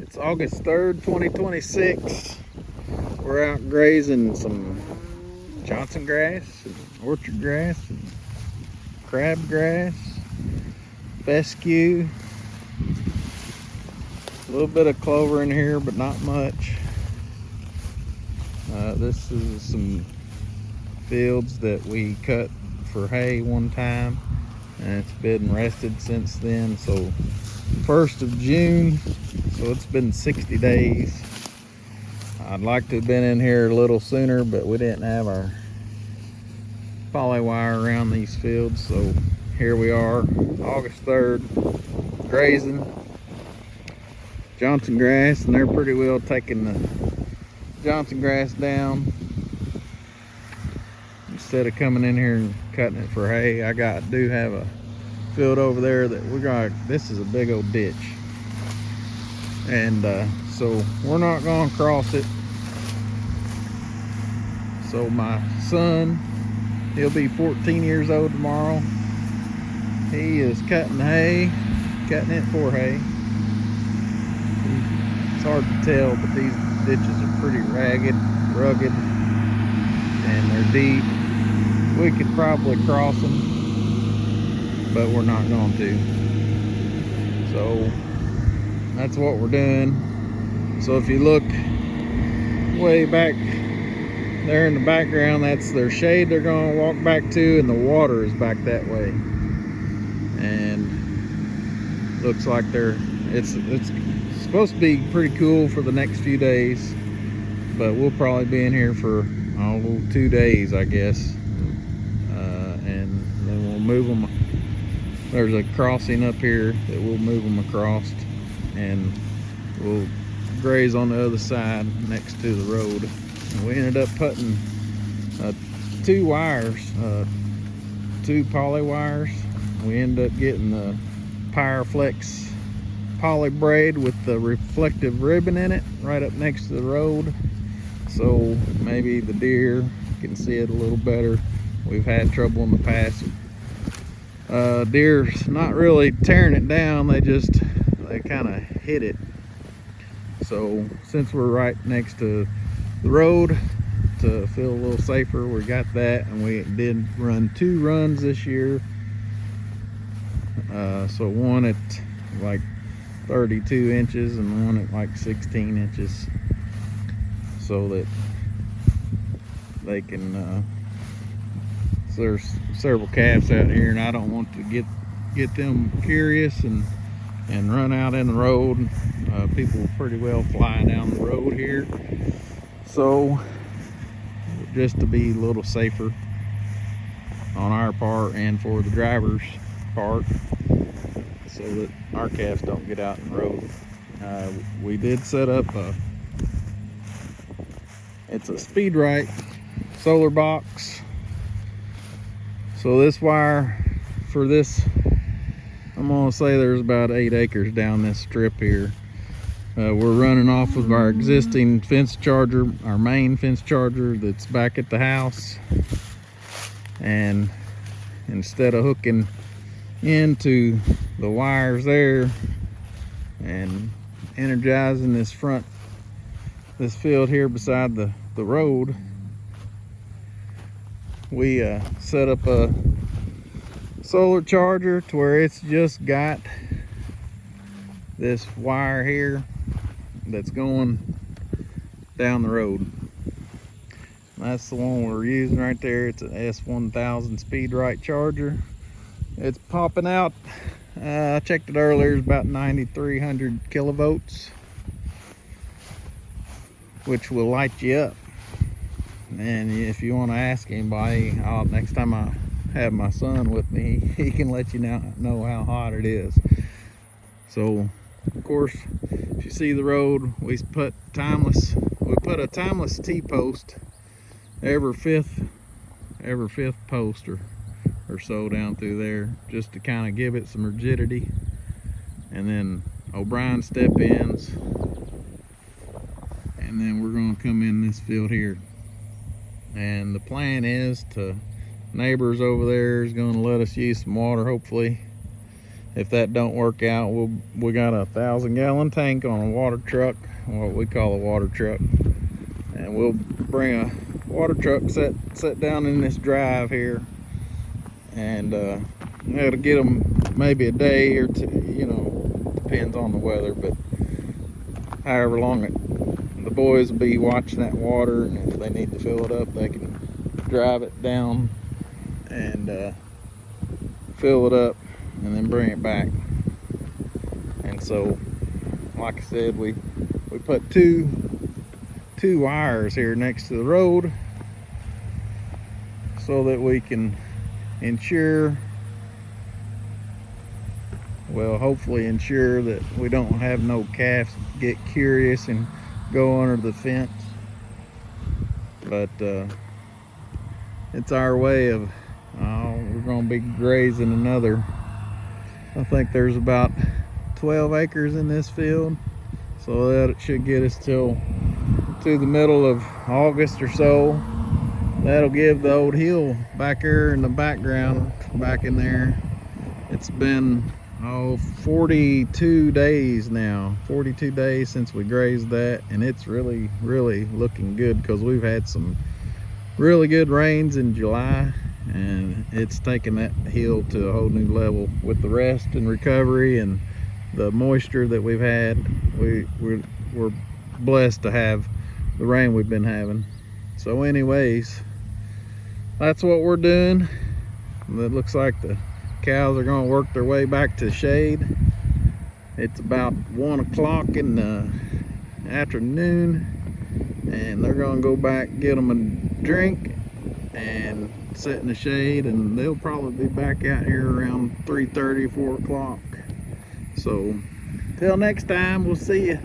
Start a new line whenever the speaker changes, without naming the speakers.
It's August 3rd, 2026. We're out grazing some Johnson grass, and orchard grass, and crabgrass, fescue. A little bit of clover in here, but not much. This is some fields that we cut for hay one time, and it's been rested since then. So 1st of June, so it's been 60 days. I'd like to have been in here a little sooner, but we didn't have our poly wire around these fields. So here we are, August 3rd, grazing Johnson grass, and they're pretty well taking the Johnson grass down. Instead of coming in here and cutting it for hay, I do have a field over there that we're gonna, this is a big old ditch, and so we're not gonna cross it. So my son, he'll be 14 years old tomorrow. He is cutting hay, cutting it for hay. It's hard to tell, but these ditches are pretty ragged, rugged, and they're deep. We could probably cross them, but we're not going to. So that's what we're doing. So if you look way back there in the background, that's their shade they're going to walk back to, and the water is back that way. And looks like it's supposed to be pretty cool for the next few days, but we'll probably be in here for 2 days, I guess. And then we'll move them. There's a crossing up here that we'll move them across, and we'll graze on the other side next to the road. And we ended up putting 2 wires, 2 poly wires. We ended up getting the Pyreflex poly braid with the reflective ribbon in it right up next to the road, so maybe the deer can see it a little better. We've had trouble in the past. Deer's not really tearing it down, they kind of hit it. So since we're right next to the road, to feel a little safer, we got that, and we did run 2 runs this year. So one at like 32 inches and one at like 16 inches, so that they can so there's several calves out here, and I don't want to get them curious and run out in the road. People pretty well fly down the road here, so just to be a little safer on our part and for the driver's part, so that our calves don't get out in the road. We did set up it's a SpeedRite solar box. So this wire for this, I'm gonna say there's about 8 acres down this strip here. We're running off of our existing fence charger, our main fence charger that's back at the house, and instead of hooking into the wires there and energizing this field here beside the road, we set up a solar charger to where it's just got this wire here that's going down the road. That's the one we're using right there. It's an S1000 SpeedRite charger. It's popping out, I checked it earlier, it's about 9,300 kilovolts, which will light you up. And if you want to ask anybody, next time I have my son with me, he can let you know how hot it is. So of course, if you see the road, we put a timeless T-post every fifth post or so down through there, just to kind of give it some rigidity. And then O'Brien step ins, and then we're going to come in this field here. And the plan is neighbors over there is going to let us use some water, hopefully. if that don't work out, we got a 1,000-gallon tank on a water truck, what we call a water truck, and we'll bring a water truck set down in this drive here, and it'll get them maybe a day or two, you know, depends on the weather, but however long the boys will be watching that water, and if they need to fill it up, they can drive it down and fill it up and then bring it back. And so, like I said, we put two wires here next to the road so that we can ensure, well, hopefully ensure that we don't have no calves get curious and go under the fence. But it's our way of, we're going to be grazing another, I think there's about 12 acres in this field, so that it should get us to the middle of August or so. That'll give the old hill back there in the background, back in there. It's been 42 days now, 42 days since we grazed that, and it's really looking good because we've had some really good rains in July, and it's taken that hill to a whole new level with the rest and recovery and the moisture that we've had. We're blessed to have the rain we've been having. So anyways, that's what we're doing. It looks like the cows are going to work their way back to the shade. It's about 1 o'clock in the afternoon, and they're going to go back, get them a drink and sit in the shade, and they'll probably be back out here around 3:30, 4 o'clock. So till next time, we'll see you.